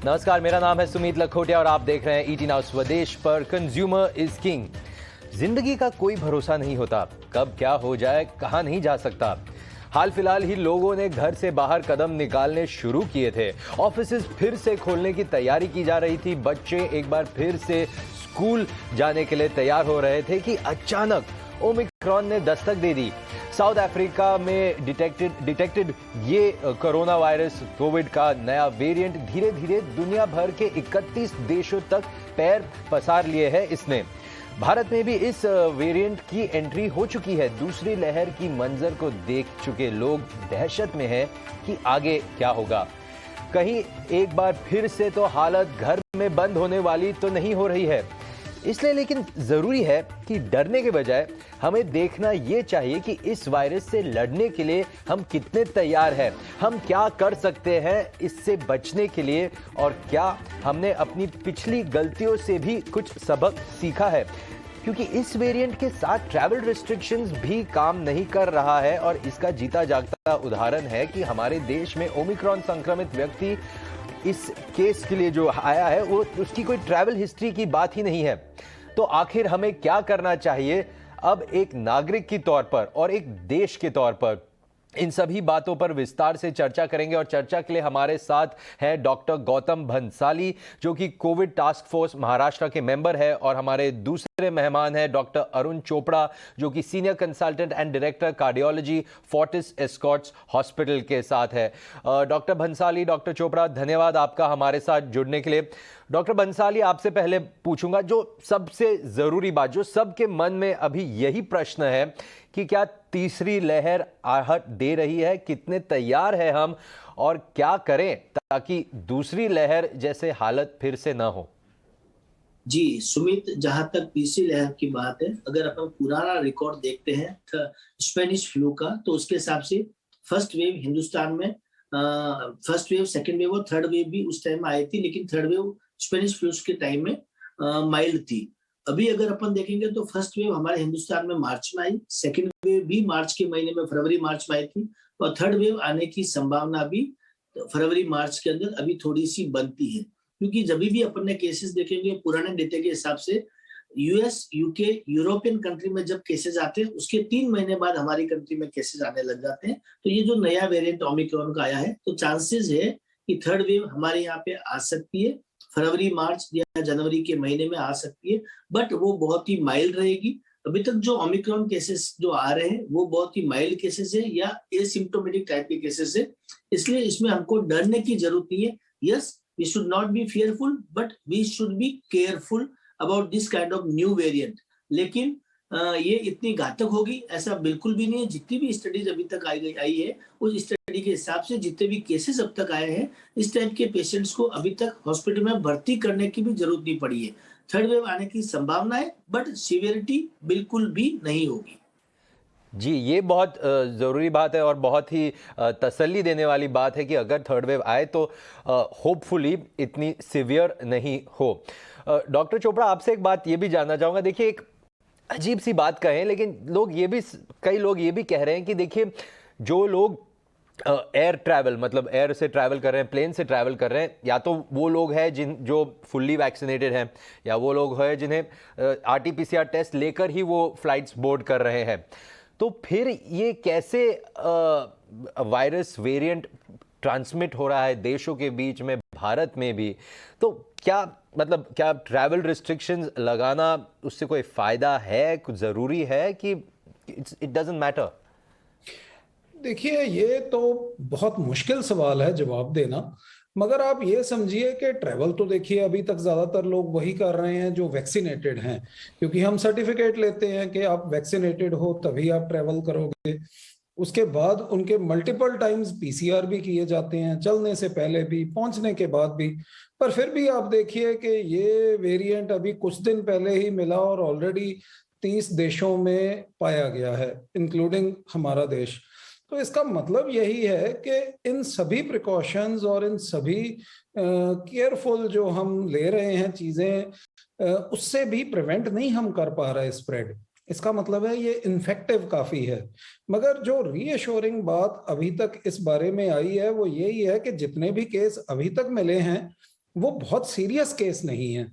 नमस्कार, मेरा नाम है सुमित लखोटिया और आप देख रहे हैं ईटी नाउ स्वदेश पर। Consumer is king. जिंदगी का कोई भरोसा नहीं होता, कब क्या हो जाए कहा नहीं जा सकता। हाल फिलहाल ही लोगों ने घर से बाहर कदम निकालने शुरू किए थे। ऑफिसेज फिर से खोलने की तैयारी की जा रही थी। बच्चे एक बार फिर से स्कूल जाने के लिए तैयार हो रहे थे कि अचानक ओमिक्रॉन ने दस्तक दे दी। साउथ अफ्रीका में डिटेक्टेड ये कोरोना वायरस कोविड का नया वेरिएंट धीरे धीरे दुनिया भर के 31 देशों तक पैर पसार लिए है इसने। भारत में भी इस वेरिएंट की एंट्री हो चुकी है। दूसरी लहर की मंजर को देख चुके लोग दहशत में हैं कि आगे क्या होगा। कहीं एक बार फिर से तो हालत घर में बंद होने वाली तो नहीं हो रही है। इसलिए लेकिन जरूरी है कि डरने के बजाय हमें देखना यह चाहिए कि इस वायरस से लड़ने के लिए हम कितने तैयार हैं, हम क्या कर सकते हैं इससे बचने के लिए, और क्या हमने अपनी पिछली गलतियों से भी कुछ सबक सीखा है। क्योंकि इस वेरिएंट के साथ ट्रैवल रिस्ट्रिक्शंस भी काम नहीं कर रहा है और इसका जीता जागता उदाहरण है कि हमारे देश में ओमिक्रॉन संक्रमित व्यक्ति इस केस के लिए जो आया है वो उसकी कोई ट्रैवल हिस्ट्री की बात ही नहीं है। तो आखिर हमें क्या करना चाहिए अब एक नागरिक के तौर पर और एक देश के तौर पर, इन सभी बातों पर विस्तार से चर्चा करेंगे। और चर्चा के लिए हमारे साथ है डॉक्टर गौतम भंसाली, जो कि कोविड टास्क फोर्स महाराष्ट्र के मेंबर है, और हमारे दूसरे मेहमान हैं डॉक्टर अरुण चोपड़ा, जो कि senior consultant and director cardiology Fortis Escorts hospital के साथ है। डॉक्टर भंसाली, डॉक्टर चोपड़ा, धन्यवाद आपका हमारे साथ जुड़ने के लिए। डॉक्टर भंसाली, आपसे पहले पूछूंगा जो सबसे जरूरी बात, जो सबके मन में अभी यही प्रश्न है कि क्या तीसरी लहर आहट दे रही है, कितने तैयार है हम, और क्या करें ताकि दूसरी लहर जैसे हालत फिर से ना हो। जी सुमित, जहां तक तीसरी लहर की बात है, अगर अपन पुराना रिकॉर्ड देखते हैं स्पेनिश फ्लू का, तो उसके हिसाब से फर्स्ट वेव हिंदुस्तान में फर्स्ट वेव, सेकेंड वेव और थर्ड वेव भी उस टाइम में आई थी, लेकिन थर्ड वेव स्पेनिश फ्लू के टाइम में माइल्ड थी। अभी अगर अपन देखेंगे तो फर्स्ट वेव हमारे हिंदुस्तान में मार्च में आई, सेकेंड वेव भी मार्च के महीने में फरवरी मार्च में आई थी, और थर्ड वेव आने की संभावना भी फरवरी मार्च के अंदर अभी थोड़ी सी बनती है। क्योंकि जब भी अपन ने केसेस देखेंगे पुराने डेटा के हिसाब से, यूएस, यूके, यूरोपियन कंट्री में जब केसेस आते हैं उसके 3 महीने बाद हमारी कंट्री में केसेस आने लग जाते हैं। तो ये जो नया वेरिएंट ओमिक्रॉन का आया है, तो चांसेस है कि थर्ड वेव हमारे यहाँ पे आ सकती है, फरवरी मार्च या जनवरी के महीने में आ सकती है, बट वो बहुत ही माइल्ड रहेगी। अभी तक जो ओमिक्रॉन केसेस जो आ रहे हैं वो बहुत ही माइल्ड केसेस है या एसिम्प्टोमेटिक टाइप के केसेस है, इसलिए इसमें हमको डरने की जरूरत नहीं है। Yes, we should not be fearful, but we should be careful about this kind of new variant. लेकिन ये इतनी घातक होगी ऐसा बिल्कुल भी नहीं है। जितनी भी स्टडीज अभी तक आई है, उस स्टडी के हिसाब से जितने भी केसेस अब तक आए हैं, इस टाइप के पेशेंट्स को अभी तक हॉस्पिटल में भर्ती करने की भी जरूरत नहीं पड़ी है। थर्ड वेव आने की संभावना है, बट सीवियरिटी बिल्कुल भी नहीं होगी। जी, ये बहुत ज़रूरी बात है और बहुत ही तसल्ली देने वाली बात है कि अगर थर्ड वेव आए तो होपफुली इतनी सिवियर नहीं हो। डॉक्टर चोपड़ा, आपसे एक बात ये भी जानना चाहूँगा। देखिए, एक अजीब सी बात कहें, लेकिन कई लोग ये भी कह रहे हैं कि देखिए, जो लोग एयर ट्रैवल, मतलब एयर से ट्रैवल कर रहे हैं, प्लेन से ट्रैवल कर रहे हैं, या तो वो लोग हैं जो फुल्ली वैक्सीनेटेड हैं, या वो लोग हैं जिन्हें आरटीपीसीआर टेस्ट लेकर ही वो फ्लाइट्स बोर्ड कर रहे हैं। तो फिर ये कैसे वायरस वेरिएंट ट्रांसमिट हो रहा है देशों के बीच में, भारत में भी? तो क्या क्या ट्रैवल रिस्ट्रिक्शंस लगाना उससे कोई फायदा है, कुछ जरूरी है कि इट डजंट मैटर? देखिए, ये तो बहुत मुश्किल सवाल है जवाब देना, मगर आप ये समझिए कि ट्रैवल तो देखिए अभी तक ज्यादातर लोग वही कर रहे हैं जो वैक्सीनेटेड हैं, क्योंकि हम सर्टिफिकेट लेते हैं कि आप वैक्सीनेटेड हो तभी आप ट्रैवल करोगे। उसके बाद उनके मल्टीपल टाइम्स पीसीआर भी किए जाते हैं, चलने से पहले भी, पहुंचने के बाद भी। पर फिर भी आप देखिए कि ये वेरिएंट अभी कुछ दिन पहले ही मिला और ऑलरेडी 30 देशों में पाया गया है, इंक्लूडिंग हमारा देश। तो इसका मतलब यही है कि इन सभी प्रिकॉशंस और इन सभी केयरफुल जो हम ले रहे हैं चीजें, उससे भी प्रिवेंट नहीं हम कर पा रहे स्प्रेड। इसका मतलब है ये इन्फेक्टिव काफी है। मगर जो रीअश्योरिंग बात अभी तक इस बारे में आई है वो यही है कि जितने भी केस अभी तक मिले हैं वो बहुत सीरियस केस नहीं है।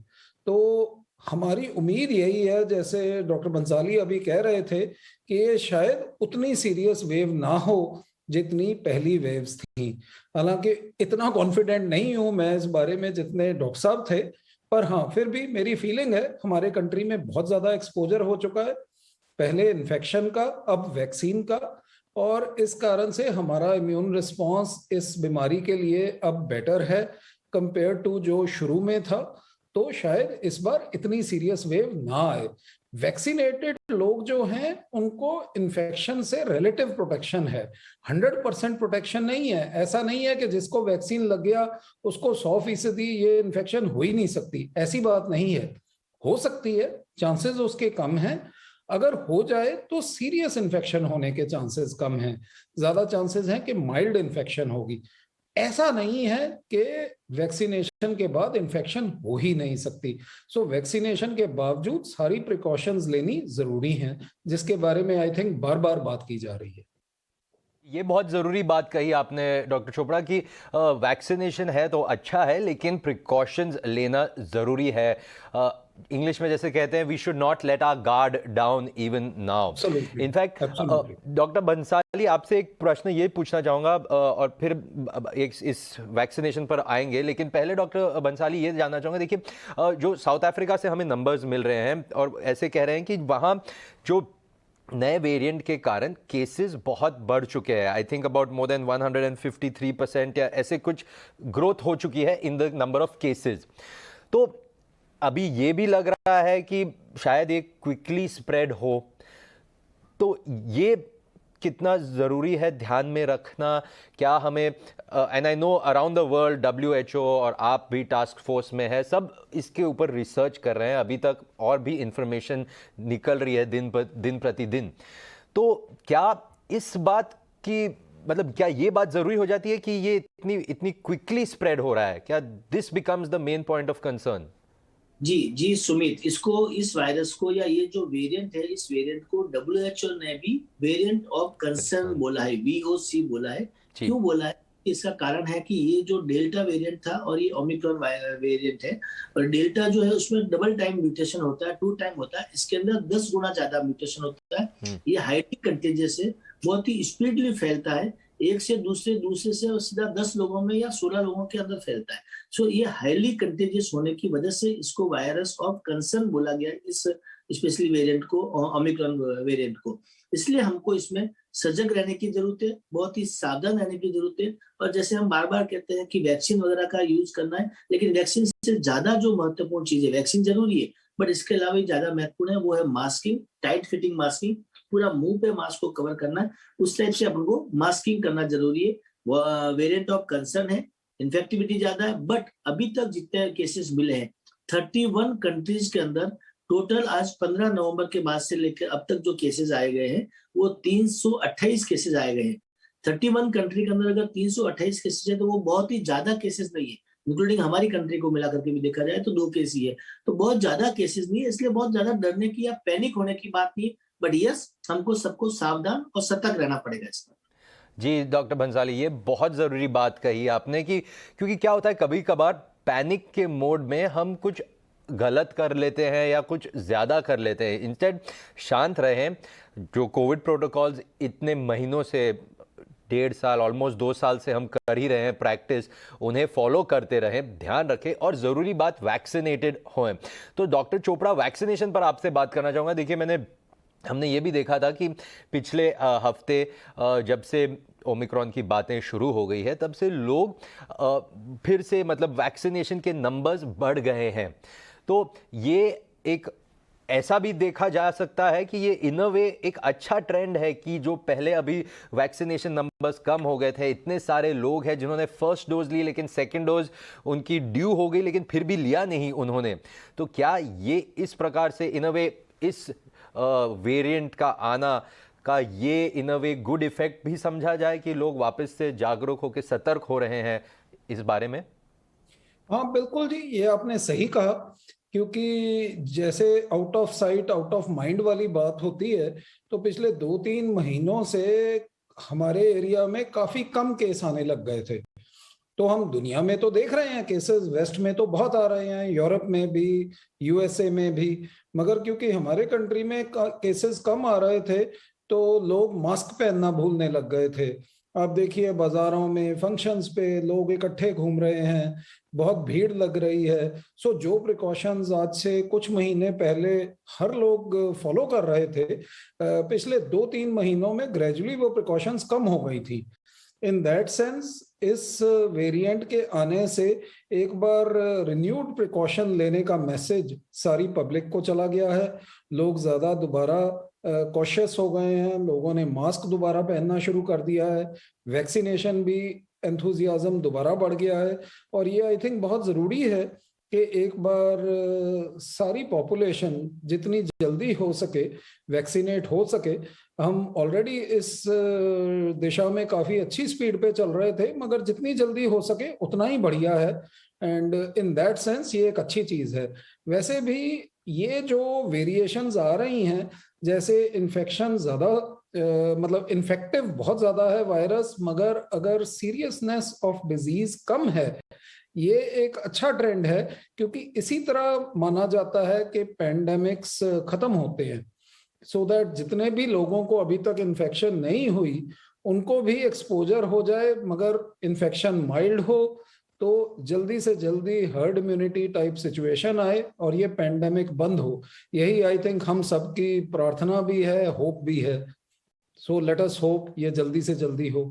तो हमारी उम्मीद यही है, जैसे डॉक्टर बंसाली अभी कह रहे थे, कि ये शायद उतनी सीरियस वेव ना हो जितनी पहली वेव्स थी। हालांकि इतना कॉन्फिडेंट नहीं हूं मैं इस बारे में जितने डॉक्टर साहब थे, पर हाँ, फिर भी मेरी फीलिंग है हमारे कंट्री में बहुत ज्यादा एक्सपोजर हो चुका है, पहले इन्फेक्शन का, अब वैक्सीन का, और इस कारण से हमारा इम्यून रिस्पांस इस बीमारी के लिए अब बेटर है कंपेयर टू जो शुरू में था। तो शायद इस बार इतनी सीरियस वेव ना आए। वैक्सीनेटेड लोग जो हैं उनको इन्फेक्शन से रिलेटिव प्रोटेक्शन है, 100% प्रोटेक्शन नहीं है। ऐसा नहीं है कि जिसको वैक्सीन लग गया उसको 100% ये इन्फेक्शन हो ही नहीं सकती, ऐसी बात नहीं है। हो सकती है, चांसेस उसके कम हैं। अगर हो जाए तो सीरियस इन्फेक्शन होने के चांसेस कम हैं, ज्यादा चांसेस हैं कि माइल्ड इन्फेक्शन होगी। ऐसा नहीं है कि वैक्सीनेशन के बाद इन्फेक्शन हो ही नहीं सकती। सो वैक्सीनेशन के बावजूद सारी प्रिकॉशंस लेनी जरूरी हैं, जिसके बारे में आई थिंक बार बार बात की जा रही है। ये बहुत ज़रूरी बात कही आपने डॉक्टर चोपड़ा की वैक्सीनेशन है तो अच्छा है, लेकिन प्रिकॉशंस लेना ज़रूरी है। इंग्लिश में जैसे कहते हैं, we should not let our guard down even now. In fact doctor Bansali, आपसे एक प्रश्न ये पूछना चाहूँगा और फिर इस वैक्सीनेशन पर आएंगे, लेकिन पहले डॉक्टर बंसाली ये जानना चाहूँगा, देखिए जो साउथ अफ्रीका से हमें नंबर्स मिल रहे हैं और ऐसे कह रहे हैं कि वहाँ जो नए वेरिएंट के कारण केसेस बहुत बढ़ चुके हैं। I think about more than 153% या ऐसे कुछ ग्रोथ हो चुकी है in the number of cases. तो अभी ये भी लग रहा है कि शायद ये क्विकली स्प्रेड हो, तो ये कितना ज़रूरी है ध्यान में रखना? क्या हमें, and I know around the world WHO और आप भी टास्क फोर्स में है, सब इसके ऊपर रिसर्च कर रहे हैं, अभी तक और भी इंफॉर्मेशन निकल रही है दिन प्रतिदिन। तो क्या इस बात की, मतलब क्या ये बात ज़रूरी हो जाती है कि ये इतनी क्विकली स्प्रेड हो रहा है? क्या this becomes the main point of concern? जी सुमित, इसको, इस वायरस को, या ये जो वेरिएंट है, इस वेरिएंट को WHO ने भी वेरिएंट ऑफ कंसर्न बोला है, VOC बोला है। क्यों बोला है? इसका कारण है कि ये जो डेल्टा वेरिएंट था और ये ओमिक्रॉन वेरिएंट है, और डेल्टा जो है उसमें डबल टाइम म्यूटेशन होता है, 2 टाइम होता है, इसके अंदर 10 गुना ज्यादा म्यूटेशन होता है। ये हाईली कंटेजियस है, बहुत ही स्पीडली फैलता है, एक से दूसरे से सीधा 10 लोगों में या 16 लोगों के अंदर फैलता है। सो ये हाईली कंटेजियस होने की वजह से इसको वायरस ऑफ कंसर्न बोला गया, इस स्पेशली वेरिएंट को, ओमिक्रॉन वेरिएंट को। इसलिए हमको इसमें सजग रहने की जरूरत है, बहुत ही सावधान रहने की जरूरत है। और जैसे हम बार बार कहते हैं कि वैक्सीन वगैरह का यूज करना है, लेकिन वैक्सीन से ज्यादा जो महत्वपूर्ण चीज है, वैक्सीन जरूरी है बट इसके अलावा ज्यादा महत्वपूर्ण है, वो है मास्किंग, टाइट फिटिंग मास्किंग, पूरा मुंह पे मास्क को कवर करना है, उस टाइप से अपन को मास्किंग करना जरूरी है। वो वेरिएंट ऑफ कंसर्न है, इन्फेक्टिविटी ज्यादा है, बट अभी तक जितने केसेस मिले हैं 31 कंट्रीज के अंदर, टोटल आज 15 नवंबर के बाद से लेकर अब तक जो केसेस आए गए हैं वो 328 केसेस आए गए हैं। 31 कंट्री के अंदर अगर 328 केसेस है तो वो बहुत ही ज्यादा केसेस नहीं है, इंक्लूडिंग हमारी कंट्री को मिला करके भी देखा जाए तो 2 केस ही है, तो बहुत ज्यादा केसेस नहीं है। इसलिए बहुत ज्यादा डरने की या पैनिक होने की बात नहीं, बट यस, हमको सबको सावधान और सतर्क रहना पड़ेगा इसमें। जी डॉक्टर बंसाली, ये बहुत ज़रूरी बात कही आपने कि क्योंकि क्या होता है, कभी कभार पैनिक के मोड में हम कुछ गलत कर लेते हैं या कुछ ज़्यादा कर लेते हैं। इंस्टेड शांत रहें। जो कोविड प्रोटोकॉल्स इतने महीनों से, 1.5 साल, ऑलमोस्ट 2 साल से हम कर ही रहे हैं प्रैक्टिस, उन्हें फॉलो करते रहें, ध्यान रखें, और ज़रूरी बात वैक्सीनेटेड हों। तो डॉक्टर चोपड़ा, वैक्सीनेशन पर आपसे बात करना चाहूँगा। देखिए, हमने ये भी देखा था कि पिछले हफ्ते जब से ओमिक्रॉन की बातें शुरू हो गई है, तब से लोग फिर से, मतलब वैक्सीनेशन के नंबर्स बढ़ गए हैं। तो ये एक ऐसा भी देखा जा सकता है कि ये इन अ वे एक अच्छा ट्रेंड है कि जो पहले अभी वैक्सीनेशन नंबर्स कम हो गए थे, इतने सारे लोग हैं जिन्होंने फर्स्ट डोज ली लेकिन सेकंड डोज उनकी ड्यू हो गई लेकिन फिर भी लिया नहीं उन्होंने। तो क्या ये इस प्रकार से इन अ वे इस वेरिएंट का आना का ये इन अ वे गुड इफेक्ट भी समझा जाए कि लोग वापस से जागरूक होकर सतर्क हो रहे हैं इस बारे में? हाँ बिल्कुल जी, ये आपने सही कहा, क्योंकि जैसे out of sight out of mind वाली बात होती है, तो पिछले 2-3 महीनों से हमारे एरिया में काफी कम केस आने लग गए थे। तो हम दुनिया में तो देख रहे हैं केसेस, वेस्ट में तो बहुत आ रहे हैं, यूरोप में भी, यूएसए में भी, मगर क्योंकि हमारे कंट्री में केसेस कम आ रहे थे तो लोग मास्क पहनना भूलने लग गए थे। आप देखिए बाजारों में, फंक्शंस पे लोग इकट्ठे घूम रहे हैं, बहुत भीड़ लग रही है। सो जो प्रिकॉशंस आज से कुछ महीने पहले हर लोग फॉलो कर रहे थे, पिछले 2-3 महीनों में ग्रेजुअली वो प्रिकॉशंस कम हो गई थी। इन दैट सेंस इस वेरिएंट के आने से एक बार रिन्यूड प्रिकॉशन लेने का मैसेज सारी पब्लिक को चला गया है। लोग ज्यादा दोबारा कॉशियस हो गए हैं, लोगों ने मास्क दोबारा पहनना शुरू कर दिया है, वैक्सीनेशन भी एंथुजियाज्म दोबारा बढ़ गया है। और ये आई थिंक बहुत जरूरी है कि एक बार सारी पॉपुलेशन जितनी जल्दी हो सके वैक्सीनेट हो सके। हम ऑलरेडी इस दिशा में काफी अच्छी स्पीड पे चल रहे थे, मगर जितनी जल्दी हो सके उतना ही बढ़िया है। एंड इन दैट सेंस ये एक अच्छी चीज है। वैसे भी ये जो वेरिएशंस आ रही हैं, जैसे इन्फेक्शन ज्यादा मतलब इन्फेक्टिव बहुत ज्यादा है वायरस, मगर अगर सीरियसनेस ऑफ डिजीज कम है, ये एक अच्छा ट्रेंड है। क्योंकि इसी तरह माना जाता है कि पैंडेमिक्स खत्म होते हैं, सो दैट जितने भी लोगों को अभी तक इन्फेक्शन नहीं हुई उनको भी एक्सपोजर हो जाए, मगर इन्फेक्शन माइल्ड हो तो जल्दी से जल्दी हर्ड इम्यूनिटी टाइप सिचुएशन आए और ये पैंडेमिक बंद हो। यही आई थिंक हम सबकी प्रार्थना भी है, होप भी है। सो लेट अस होप ये जल्दी से जल्दी हो।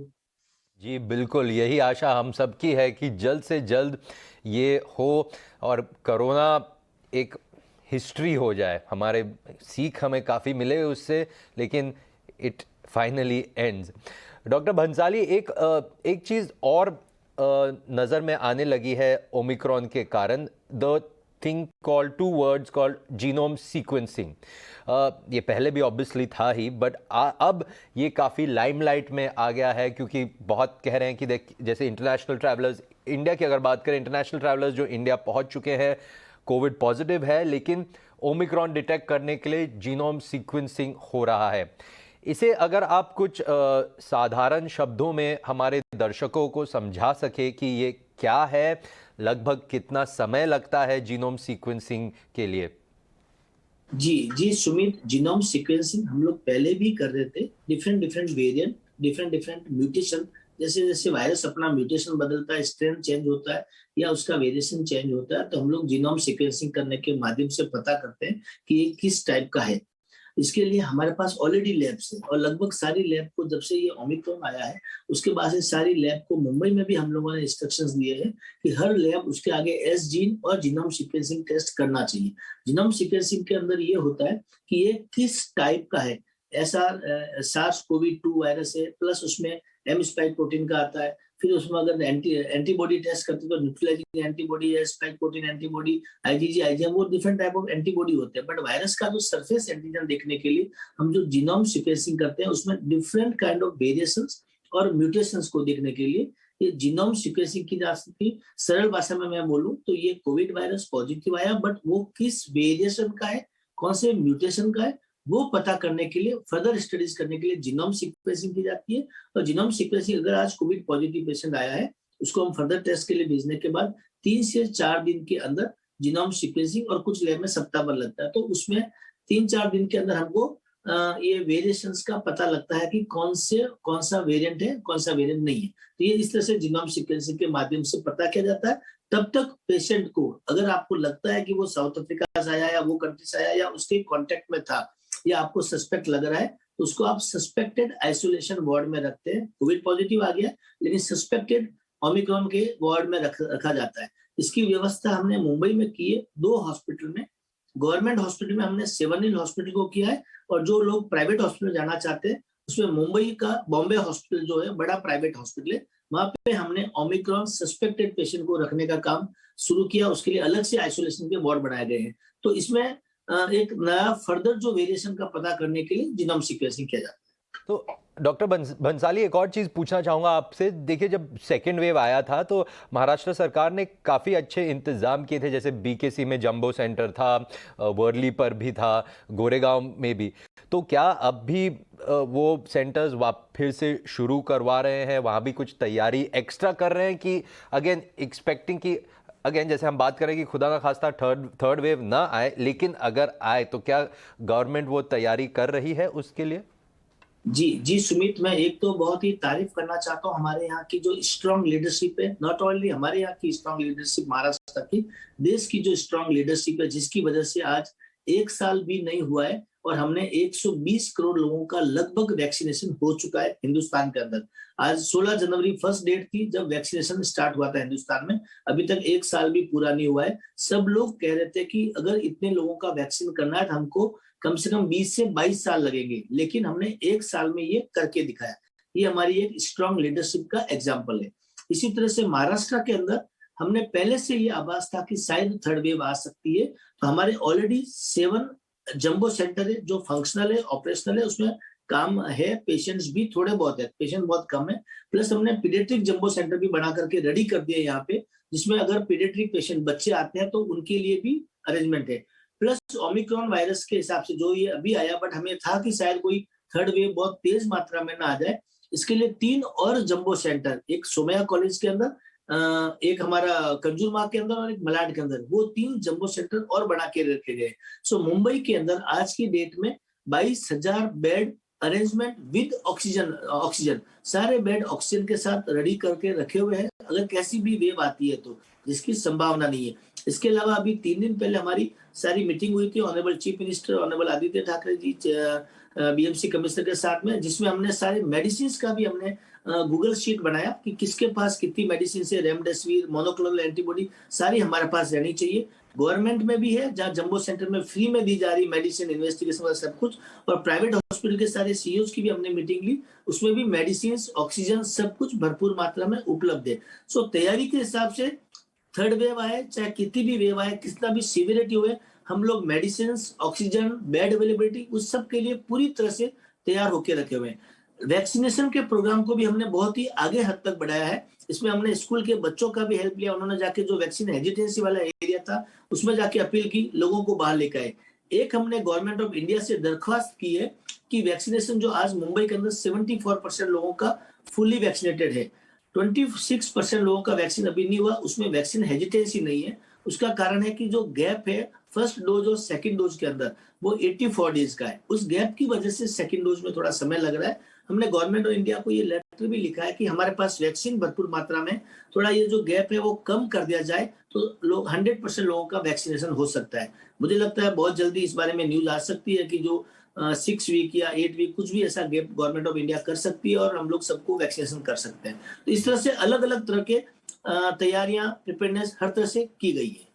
जी बिल्कुल, यही आशा हम सबकी है कि जल्द से जल्द ये हो और कोरोना एक हिस्ट्री हो जाए। हमारे सीख हमें काफ़ी मिले उससे, लेकिन it finally ends. Doctor Bhansali, एक चीज़ और नज़र में आने लगी है ओमिक्रॉन के कारण, the thing called 2 words called genome sequencing. ये पहले भी ऑब्वियसली था ही, बट अब ये काफ़ी लाइमलाइट में आ गया है, क्योंकि बहुत कह रहे हैं कि जैसे इंटरनेशनल ट्रैवलर्स, इंडिया की अगर बात करें, इंटरनेशनल ट्रैवलर्स जो इंडिया पहुंच चुके हैं कोविड पॉजिटिव है, लेकिन ओमिक्रॉन डिटेक्ट करने के लिए जीनोम सीक्वेंसिंग हो रहा है। इसे अगर आप कुछ साधारण शब्दों में हमारे दर्शकों को समझा सके कि ये क्या है, लगभग कितना समय लगता है जीनोम सीक्वेंसिंग के लिए? जी सुमित, जीनोम सीक्वेंसिंग हम लोग पहले भी कर रहे थे। डिफरेंट वेरिएंट, डिफरेंट म्यूटेशन, जैसे जैसे वायरस अपना म्यूटेशन बदलता है, स्ट्रेन चेंज होता है या उसका वेरिएशन चेंज होता है, तो हम लोग जीनोम सीक्वेंसिंग करने के माध्यम से पता करते हैं कि ये किस टाइप का है। इसके लिए हमारे पास ऑलरेडी लैब्स है और लगभग सारी लैब को, जब से ये ओमिक्रॉन आया है उसके बाद से सारी लैब को, मुंबई में भी हम लोगों ने इंस्ट्रक्शंस दिए हैं कि हर लैब उसके आगे एस जीन और जीनोम सीक्वेंसिंग टेस्ट करना चाहिए। जीनोम सीक्वेंसिंग के अंदर ये होता है कि ये किस टाइप का है। ऐसा SARS-CoV-2 वायरस है, प्लस उसमें एम स्पाइक प्रोटीन का आता है। फिर उसमें अगर एंटीबॉडी टेस्ट करते तो न्यूट्रलाइजिंग एंटीबॉडी है, spike protein antibody, IgG, IgM, वो डिफरेंट टाइप ऑफ एंटीबॉडी होते हैं। बट वायरस का जो सरफेस एंटीजन देखने के लिए हम जो जीनोम सीक्वेंसिंग करते हैं, उसमें डिफरेंट काइंड ऑफ वेरिएशंस और म्यूटेशंस को देखने के लिए ये जीनोम सीक्वेंसिंग की जा सकती है। सरल भाषा में मैं बोलूं तो ये कोविड वायरस पॉजिटिव आया, बट वो किस वेरिएशन का है, कौन से म्यूटेशन का है, वो पता करने के लिए, फर्दर स्टडीज करने के लिए जीनोम सीक्वेंसिंग की जाती है। और जीनोम सीक्वेंसिंग, अगर आज कोविड पॉजिटिव पेशेंट आया है, उसको हम फर्दर टेस्ट के लिए भेजने के बाद 3 से 4 दिन के अंदर जीनोम सीक्वेंसिंग, और कुछ लैब में सप्ताह भर लगता है, तो उसमें 3-4 दिन के अंदर हमको ये वेरिएशंस का पता लगता है कि कौन सा वेरिएंट है, कौन सा वेरिएंट नहीं है। तो ये इस तरह से जीनोम सीक्वेंसिंग के माध्यम से पता किया जाता है। तब तक पेशेंट को, अगर आपको लगता है कि वो साउथ अफ्रीका से आया या वो कंट्री से आया या उसके कॉन्टेक्ट में था, या आपको सस्पेक्ट लग रहा है, तो उसको आप सस्पेक्टेड आइसोलेशन वार्ड में रखते हैं। कोविड पॉजिटिव आ गया, लेकिन सस्पेक्टेड ओमिक्रॉन के वार्ड में रखा जाता है। इसकी व्यवस्था हमने मुंबई में की है, 2 हॉस्पिटल में। गवर्नमेंट हॉस्पिटल में हमने 7 हिल हॉस्पिटल को किया है, और जो लोग प्राइवेट हॉस्पिटल जाना चाहते हैं उसमें मुंबई का बॉम्बे हॉस्पिटल जो है बड़ा प्राइवेट हॉस्पिटल है, वहां पे हमने ओमिक्रॉन सस्पेक्टेड पेशेंट को रखने का काम शुरू किया। उसके लिए अलग से आइसोलेशन के वार्ड बनाए गए हैं। तो इसमें एक नया फर्दर जो वेरिएशन का पता करने के लिए जीनोम सीक्वेंसिंग किया जाता है। तो डॉक्टर भंसाली, एक और चीज़ पूछना चाहूँगा आपसे। देखिए, जब सेकेंड वेव आया था तो महाराष्ट्र सरकार ने काफ़ी अच्छे इंतज़ाम किए थे, जैसे बीकेसी में जंबो सेंटर था, वर्ली पर भी था, गोरेगांव में भी। तो क्या अब भी वो सेंटर्स फिर से शुरू करवा रहे हैं, वहाँ भी कुछ तैयारी एक्स्ट्रा कर रहे हैं कि अगेन एक्सपेक्टिंग कि अगेन जैसे हम बात करें कि खुदा का खास्ता थर्ड वेव ना आए, लेकिन अगर आए तो क्या गवर्नमेंट वो तैयारी कर रही है उसके लिए? जी जी सुमित, मैं एक तो बहुत ही तारीफ करना चाहता हूँ हमारे यहाँ की जो स्ट्रांग लीडरशिप है, नॉट ओनली हमारे यहाँ की स्ट्रांग लीडरशिप, महाराष्ट्र की, देश की जो स्ट्रांग लीडरशिप है, जिसकी वजह से आज 1 साल भी नहीं हुआ है और हमने 120 करोड़ लोगों का लगभग वैक्सीनेशन हो चुका है हिंदुस्तान के अंदर। आज 16 जनवरी फर्स्ट डेट थी जब वैक्सीनेशन स्टार्ट हुआ था हिंदुस्तान में, अभी तक 1 साल भी पूरा नहीं हुआ है। सब लोग कह रहे थे कि अगर इतने लोगों का वैक्सीन करना है तो हमको कम से कम 20 से 22 साल लगेंगे, लेकिन हमने 1 साल में ये करके दिखाया। ये हमारी एक स्ट्रांग लीडरशिप का एग्जाम्पल है। इसी तरह से महाराष्ट्र के अंदर हमने पहले से ये आभास था कि शायद थर्ड वेव आ सकती है, तो हमारे ऑलरेडी 7 जंबो सेंटर है जो फंक्शनल है, ऑपरेशनल है, उसमें काम है, पेशेंट्स भी थोड़े बहुत है, पेशेंट बहुत कम है। प्लस हमने पीडियाट्रिक जंबो सेंटर भी बना करके रेडी कर दिया यहाँ पे, जिसमें अगर पीडियाट्रिक पेशेंट बच्चे आते हैं तो उनके लिए भी अरेंजमेंट है। प्लस ओमिक्रॉन वायरस के हिसाब से जो ये अभी आया, बट हमें था कि शायद कोई थर्ड वेव बहुत तेज मात्रा में ना आ जाए, इसके लिए 3 और जंबो सेंटर, एक सोमैया कॉलेज के अंदर, एक हमारा कंजूरमार्ग के अंदर और एक मलाड के अंदर, वो 3 जंबो सेंटर और बना के रखे गए। सो मुंबई के अंदर आज की डेट में 22,000 बेड अरेंजमेंट विद ऑक्सीजन सारे बेड ऑक्सीजन के साथ रेडी करके रखे हुए हैं, अगर कैसी भी वेव आती है तो, जिसकी संभावना नहीं है। इसके अलावा अभी 3 दिन पहले हमारी सारी मीटिंग हुई थी honourable chief minister honourable Aditya Thackeray ji BMC commissioner के साथ में, जिसमें हमने सारे मेडिसिन का भी हमने गूगल शीट बनाया कि किसके पास कितनी मेडिसिन है, रेमडेसिविर, मोनोक्लोनल एंटीबॉडी सारी हमारे पास रहनी चाहिए। गवर्नमेंट में भी है, जहाँ जंबो सेंटर में फ्री में दी जा रही मेडिसिन, इन्वेस्टिगेशन और सब कुछ, और प्राइवेट हॉस्पिटल के सारे सीईओज की भी हमने मीटिंग ली, उसमें भी मेडिसिन, ऑक्सीजन सब कुछ भरपूर मात्रा में उपलब्ध है। सो तैयारी के हिसाब से थर्ड वेव आए चाहे कितनी भी वेव आए, कितना भी सीवियरिटी हुए, हम लोग मेडिसिन, ऑक्सीजन, बेड अवेलेबिलिटी, उस सब के लिए पूरी तरह से तैयार होकर रखे हुए हैं। वैक्सीनेशन के प्रोग्राम को भी हमने बहुत ही आगे हद तक बढ़ाया है। इसमें हमने स्कूल के बच्चों का भी हेल्प लिया, उन्होंने जाके जो वैक्सीन हेजिटेंसी वाला एरिया था उसमें जाके अपील की, लोगों को बाहर लेकर आए। एक हमने गवर्नमेंट ऑफ इंडिया से दरख्वास्त की है कि वैक्सीनेशन जो आज मुंबई के अंदर 74% लोगों का फुली वैक्सीनेटेड है, 26% लोगों का वैक्सीन अभी नहीं हुआ, उसमें वैक्सीन हेजिटेंसी नहीं है। उसका कारण है कि जो गैप है फर्स्ट डोज और सेकंड डोज के अंदर, वो 84 डेज का है। उस गैप की वजह से सेकंड डोज में थोड़ा समय लग रहा है। हमने गवर्नमेंट ऑफ इंडिया को ये लेटर भी लिखा है कि हमारे पास वैक्सीन भरपूर मात्रा में, थोड़ा ये जो गैप है वो कम कर दिया जाए तो लोग 100% लोगों का वैक्सीनेशन हो सकता है। मुझे लगता है बहुत जल्दी इस बारे में न्यूज आ सकती है कि जो 6 वीक या 8 वीक कुछ भी ऐसा गैप गवर्नमेंट ऑफ इंडिया कर सकती है और हम लोग सबको वैक्सीनेशन कर सकते हैं। तो इस तरह से अलग अलग तरह के तैयारियां, प्रिपेयरनेस हर तरह से की गई है।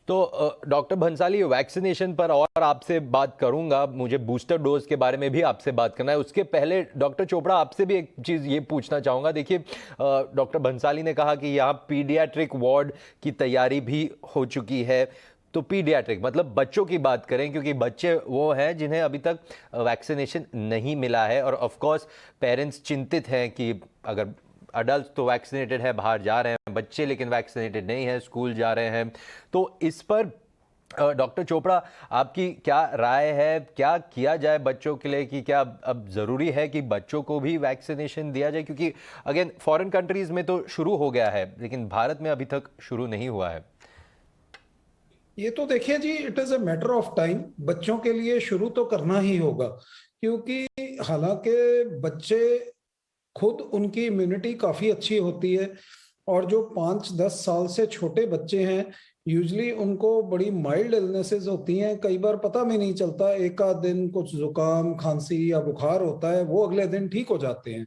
तो डॉक्टर भंसाली, वैक्सीनेशन पर और आपसे बात करूंगा, मुझे बूस्टर डोज के बारे में भी आपसे बात करना है। उसके पहले डॉक्टर चोपड़ा, आपसे भी एक चीज़ ये पूछना चाहूँगा। देखिए, डॉक्टर भंसाली ने कहा कि यहाँ पीडियाट्रिक वार्ड की तैयारी भी हो चुकी है, तो पीडियाट्रिक मतलब बच्चों की बात करें, क्योंकि बच्चे वो हैं जिन्हें अभी तक वैक्सीनेशन नहीं मिला है, और ऑफ कोर्स पेरेंट्स चिंतित हैं कि अगर अडल्ट तो वैक्सीनेटेड है, बाहर जा रहे हैं, बच्चे लेकिन वैक्सीनेटेड नहीं है, स्कूल जा रहे हैं। तो इस पर डॉक्टर चोपड़ा, आपकी क्या राय है? क्या किया जाए बच्चों के लिए, कि क्या अब ज़रूरी है कि बच्चों को भी वैक्सीनेशन दिया जाए? क्योंकि अगेन फॉरेन कंट्रीज़ में तो शुरू हो गया है, लेकिन भारत में अभी तक शुरू नहीं हुआ है। ये तो देखिए जी, it is a matter of time. बच्चों के लिए शुरू तो करना ही होगा, क्योंकि हालांकि बच्चे खुद, उनकी इम्यूनिटी काफी अच्छी होती है, और जो 5-10 साल से छोटे बच्चे हैं, यूजली उनको बड़ी माइल्ड इलनेसेस होती हैं। कई बार पता भी नहीं चलता, एक आध दिन कुछ जुकाम, खांसी या बुखार होता है, वो अगले दिन ठीक हो जाते हैं।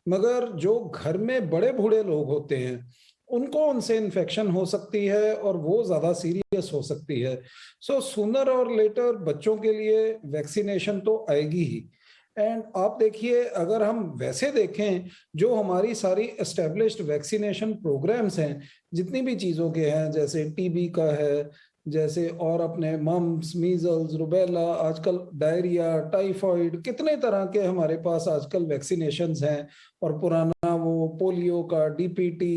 मगर जो घर में बड़े बूढ़े लोग होते हैं, उनको उनसे इन्फेक्शन हो सकती है और वो ज्यादा सीरियस हो सकती है। सो सूनर और लेटर बच्चों के लिए वैक्सीनेशन तो आएगी ही। एंड आप देखिए, अगर हम वैसे देखें, जो हमारी सारी एस्टेब्लिश्ड वैक्सीनेशन प्रोग्राम्स हैं, जितनी भी चीज़ों के हैं, जैसे टीबी का है, जैसे और अपने मम्स, मीजल्स, रुबेला, आजकल डायरिया, टाइफाइड, कितने तरह के हमारे पास आजकल वैक्सीनेशंस हैं। और पुराना वो पोलियो का, डीपीटी,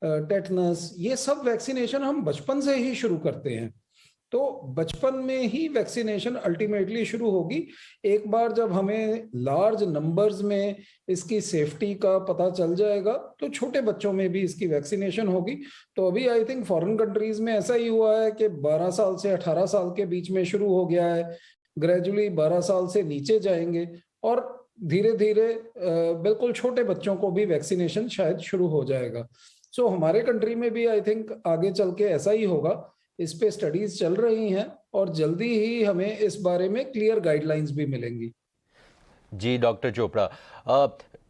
टेटनस, ये सब वैक्सीनेशन हम बचपन से ही शुरू करते हैं। तो बचपन में ही वैक्सीनेशन अल्टीमेटली शुरू होगी। एक बार जब हमें लार्ज नंबर्स में इसकी सेफ्टी का पता चल जाएगा तो छोटे बच्चों में भी इसकी वैक्सीनेशन होगी। तो अभी आई थिंक फॉरेन कंट्रीज में ऐसा ही हुआ है कि 12 साल से 18 साल के बीच में शुरू हो गया है, ग्रेजुअली 12 साल से नीचे जाएंगे और धीरे धीरे बिल्कुल छोटे बच्चों को भी वैक्सीनेशन शायद शुरू हो जाएगा। सो हमारे कंट्री में भी आई थिंक आगे चल के ऐसा ही होगा। इस पे स्टडीज चल रही हैं और जल्दी ही हमें इस बारे में क्लियर गाइडलाइंस भी मिलेंगी। जी डॉक्टर चोपड़ा,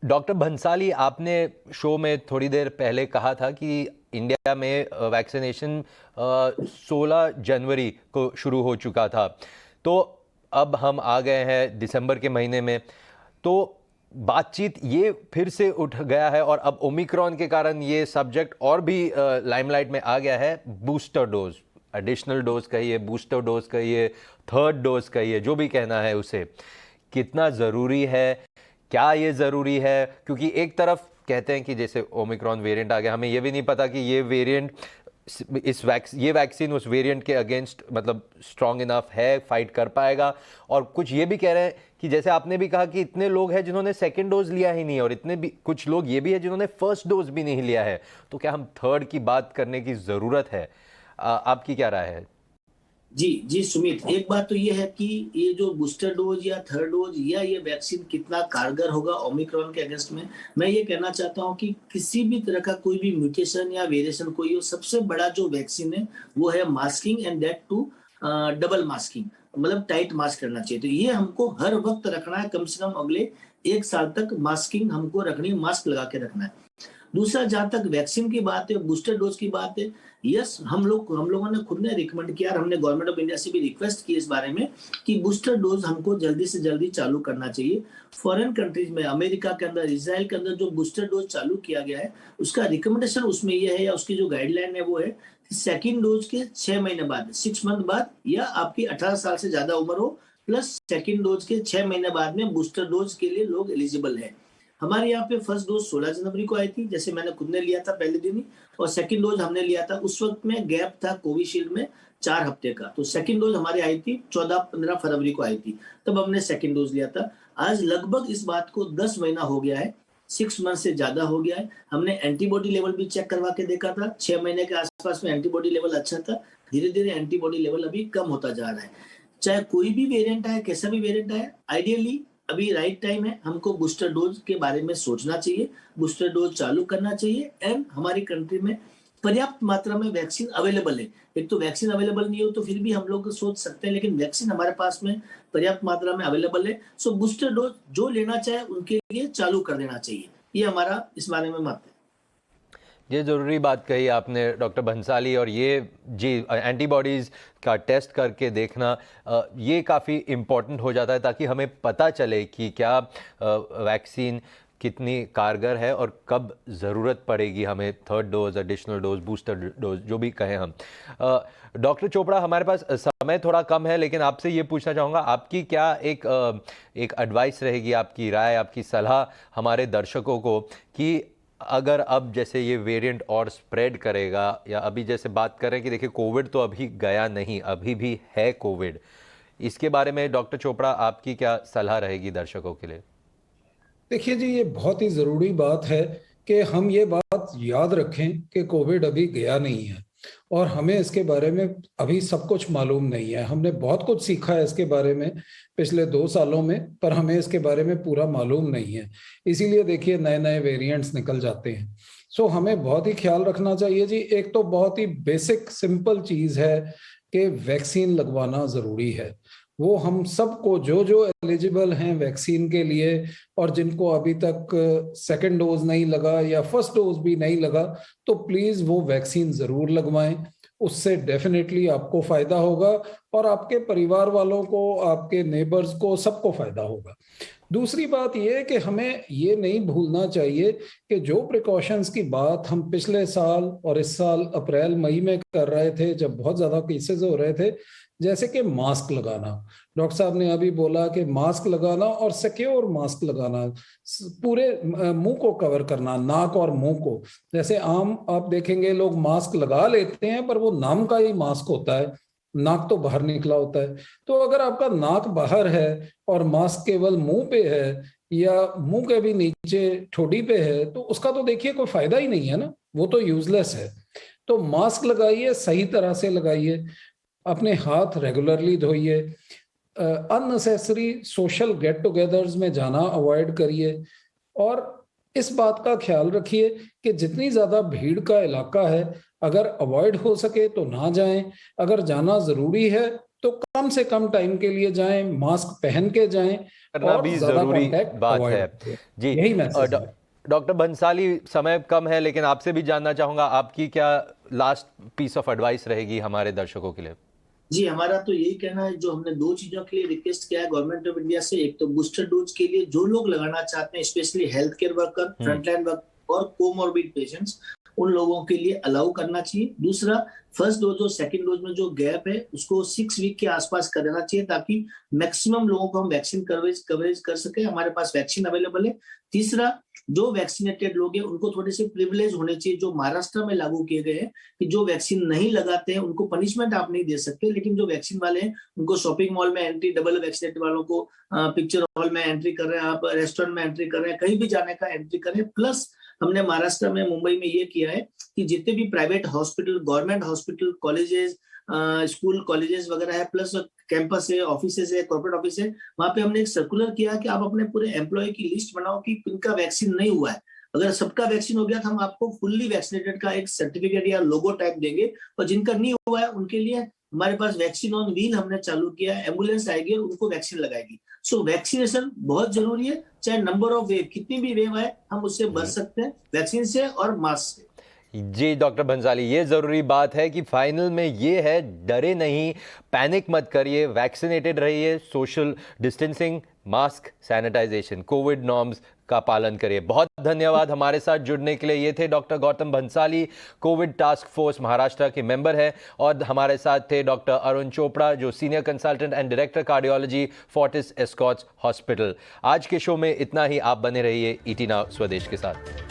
डॉक्टर भंसाली, आपने शो में थोड़ी देर पहले कहा था कि इंडिया में वैक्सीनेशन 16 जनवरी को शुरू हो चुका था, तो अब हम आ गए हैं दिसंबर के महीने में, तो बातचीत ये फिर से उठ गया है और अब ओमिक्रॉन के कारण ये सब्जेक्ट और भी लाइमलाइट में आ गया है। बूस्टर डोज, एडिशनल डोज कहिए, बूस्टर डोज कहिए, थर्ड डोज कहिए, जो भी कहना है उसे, कितना ज़रूरी है, क्या ये ज़रूरी है? क्योंकि एक तरफ कहते हैं कि जैसे ओमिक्रॉन वेरिएंट आ गया, हमें ये भी नहीं पता कि ये वेरिएंट ये वैक्सीन उस वेरिएंट के अगेंस्ट मतलब स्ट्रॉन्ग इनफ है, फाइट कर पाएगा। और कुछ ये भी कह रहे हैं कि जैसे आपने भी कहा कि इतने लोग हैं जिन्होंने सेकंड डोज लिया ही नहीं, और इतने भी कुछ लोग ये भी है जिन्होंने फर्स्ट डोज भी नहीं लिया है, तो क्या हम थर्ड की बात करने की ज़रूरत है? आपकी क्या राय है? जी सुमित, एक बात तो ये है कि ये जो बूस्टर डोज या थर्ड डोज या ये वैक्सीन कितना कारगर होगा ओमिक्रॉन के अगेंस्ट में, मैं ये कहना चाहता हूँ कि किसी भी तरह का कोई भी म्यूटेशन या वेरिएशन कोई हो, सबसे बड़ा जो वैक्सीन है वो है masking, and that too double masking, मतलब टाइट मास्क करना चाहिए। तो ये हमको हर वक्त रखना है, कम से कम अगले 1 साल तक मास्किंग हमको रखनी है, मास्क लगा के रखना है। दूसरा, जहां तक वैक्सीन की बात है, बूस्टर डोज की बात है, यस, हम लोगों ने खुद ने रिकमेंड किया और हमने गवर्नमेंट ऑफ इंडिया से भी रिक्वेस्ट की इस बारे में कि बूस्टर डोज हमको जल्दी से जल्दी चालू करना चाहिए। फॉरेन कंट्रीज में, अमेरिका के अंदर, इजराइल के अंदर जो बूस्टर डोज चालू किया गया है, उसका रिकमेंडेशन उसमें यह है, या उसकी जो गाइडलाइन है वो है कि सेकेंड डोज के 6 महीने बाद, 6 मंथ बाद, या आपकी 18 साल से ज्यादा उम्र हो प्लस सेकेंड डोज के 6 महीने बाद में बूस्टर डोज के लिए लोग एलिजिबल है। हमारे यहाँ पे फर्स्ट डोज 16 जनवरी को आई थी, जैसे मैंने खुद ने लिया था पहले दिन ही, और सेकंड डोज हमने लिया था, उस वक्त में गैप था कोविशील्ड में 4 हफ्ते का, तो सेकंड डोज हमारी आई थी 14-15 फरवरी को आई थी, तब हमने सेकंड डोज लिया था। आज लगभग इस बात को 10 महीना हो गया है, 6 मंथ से ज्यादा हो गया है। हमने एंटीबॉडी लेवल भी चेक करवा के देखा था, 6 महीने के आसपास में एंटीबॉडी लेवल अच्छा था। धीरे धीरे एंटीबॉडी लेवल अभी कम होता जा रहा है। चाहे कोई भी वेरिएंट आए, कैसा भी वेरिएंट आए, आइडियली अभी राइट टाइम है, हमको बूस्टर डोज के बारे में सोचना चाहिए, बूस्टर डोज चालू करना चाहिए। एंड हमारी कंट्री में पर्याप्त मात्रा में वैक्सीन अवेलेबल है। एक तो वैक्सीन अवेलेबल नहीं हो तो फिर भी हम लोग सोच सकते हैं, लेकिन वैक्सीन हमारे पास में पर्याप्त मात्रा में अवेलेबल है। सो बूस्टर डोज जो लेना चाहे उनके लिए चालू कर देना चाहिए, ये हमारा इस बारे में मत है। ये ज़रूरी बात कही आपने डॉक्टर भंसाली, और ये जी एंटीबॉडीज़ का टेस्ट करके देखना ये काफ़ी इम्पॉर्टेंट हो जाता है, ताकि हमें पता चले कि क्या वैक्सीन कितनी कारगर है और कब ज़रूरत पड़ेगी हमें third dose, additional dose, booster dose, जो भी कहें हम। डॉक्टर चोपड़ा, हमारे पास समय थोड़ा कम है, लेकिन आपसे ये पूछना चाहूँगा, आपकी क्या एक एडवाइस रहेगी, आपकी राय, आपकी सलाह हमारे दर्शकों को कि अगर अब जैसे ये वेरिएंट और स्प्रेड करेगा, या अभी जैसे बात कर रहे हैं कि देखिए कोविड तो अभी गया नहीं, अभी भी है कोविड, इसके बारे में डॉक्टर चोपड़ा आपकी क्या सलाह रहेगी दर्शकों के लिए? देखिए जी, ये बहुत ही जरूरी बात है कि हम ये बात याद रखें कि कोविड अभी गया नहीं है और हमें इसके बारे में अभी सब कुछ मालूम नहीं है। हमने बहुत कुछ सीखा है इसके बारे में पिछले 2 सालों में, पर हमें इसके बारे में पूरा मालूम नहीं है। इसीलिए देखिए नए नए वेरिएंट्स निकल जाते हैं। सो हमें बहुत ही ख्याल रखना चाहिए जी। एक तो बहुत ही बेसिक सिंपल चीज है कि वैक्सीन लगवाना जरूरी है। वो हम सबको, जो जो एलिजिबल हैं वैक्सीन के लिए और जिनको अभी तक सेकंड डोज नहीं लगा या फर्स्ट डोज भी नहीं लगा, तो प्लीज वो वैक्सीन जरूर लगवाएं। उससे डेफिनेटली आपको फायदा होगा और आपके परिवार वालों को, आपके नेबर्स को, सबको फायदा होगा। दूसरी बात यह है कि हमें ये नहीं भूलना चाहिए कि जो प्रिकॉशंस की बात हम पिछले साल और इस साल अप्रैल मई में कर रहे थे, जब बहुत ज्यादा केसेस हो रहे थे, जैसे कि मास्क लगाना, डॉक्टर साहब ने अभी बोला कि मास्क लगाना और सिक्योर मास्क लगाना, पूरे मुंह को कवर करना, नाक और मुंह को। जैसे आम आप देखेंगे लोग मास्क लगा लेते हैं पर वो नाम का ही मास्क होता है, नाक तो बाहर निकला होता है। तो अगर आपका नाक बाहर है और मास्क केवल मुंह पे है या मुंह के भी नीचे ठोडी पे है, तो उसका तो देखिए कोई फायदा ही नहीं है ना, वो तो यूजलेस है। तो मास्क लगाइए, सही तरह से लगाइए, अपने हाथ रेगुलरली धोइए, अननेसेसरी सोशल गेट टुगेदर्स में जाना अवॉइड करिए, और इस बात का ख्याल रखिए कि जितनी ज्यादा भीड़ का इलाका है, अगर अवॉइड हो सके तो ना जाएं, अगर जाना जरूरी है तो कम से कम टाइम के लिए जाएं, मास्क पहन के जाएं करना और भी ज्यादा जरूरी कांटेक्ट बात अवॉइड है। करें। जी यही मैसेज है। डॉक्टर भंसाली, समय कम है लेकिन आपसे भी जानना चाहूंगा, आपकी क्या लास्ट पीस ऑफ एडवाइस रहेगी हमारे दर्शकों के लिए? जी, हमारा तो यही कहना है, जो हमने 2 चीजों के लिए रिक्वेस्ट किया है गवर्नमेंट ऑफ इंडिया से। एक तो बूस्टर डोज के लिए जो लोग लगाना चाहते हैं, specially health care worker, frontline worker और कोमॉर्बिड पेशेंट्स, उन लोगों के लिए अलाउ करना चाहिए। दूसरा, फर्स्ट डोज और सेकंड डोज में जो गैप है उसको 6 वीक के आसपास कर देना चाहिए, ताकि मैक्सिमम लोगों को हम वैक्सीन कवरेज कर सके। हमारे पास वैक्सीन अवेलेबल है। तीसरा, जो वैक्सीनेटेड लोग हैं उनको थोड़े से प्रिविलेज होने चाहिए, जो महाराष्ट्र में लागू किए गए हैं कि जो वैक्सीन नहीं लगाते हैं उनको पनिशमेंट आप नहीं दे सकते, लेकिन जो वैक्सीन वाले हैं उनको शॉपिंग मॉल में एंट्री, डबल वैक्सीनेटेड वालों को पिक्चर हॉल में एंट्री कर रहे हैं, आप रेस्टोरेंट में एंट्री कर रहे हैं, कहीं भी जाने का एंट्री करें। प्लस हमने महाराष्ट्र में, मुंबई में ये किया है कि जितने भी private hospital, government hospital, colleges, school colleges वगैरह है, प्लस कैंपस है, ऑफिसेज है, कॉर्पोरेट ऑफिस है, वहां पे हमने एक सर्कुलर किया कि आप अपने पूरे एम्प्लॉय की लिस्ट बनाओ कि किनका वैक्सीन नहीं हुआ है। अगर सबका वैक्सीन हो गया तो हम आपको फुल्ली वैक्सीनेटेड का एक सर्टिफिकेट या लोगो टाइप देंगे, और जिनका नहीं हुआ है उनके लिए हमारे पास वैक्सीन ऑन व्हील हमने चालू किया है, एम्बुलेंस आएगी और उनको वैक्सीन लगाएगी। सो वैक्सीनेशन बहुत जरूरी है, चाहे नंबर ऑफ वेव, कितनी भी वेव आए हम उससे बच सकते हैं वैक्सीन से और मास्क से। जी डॉक्टर भंसाली, ये ज़रूरी बात है कि फाइनल में ये है, डरे नहीं, पैनिक मत करिए, वैक्सीनेटेड रहिए, social distancing, mask, sanitization, COVID norms का पालन करिए। बहुत धन्यवाद हमारे साथ जुड़ने के लिए। ये थे doctor Gautam Bhansali, Covid task force Maharashtra के मेंबर हैं, और हमारे साथ थे डॉक्टर अरुण चोपड़ा, जो senior consultant and director cardiology, Fortis Escorts hospital. आज के शो में इतना ही। आप बने रहिए ईटी नाउ स्वदेश के साथ।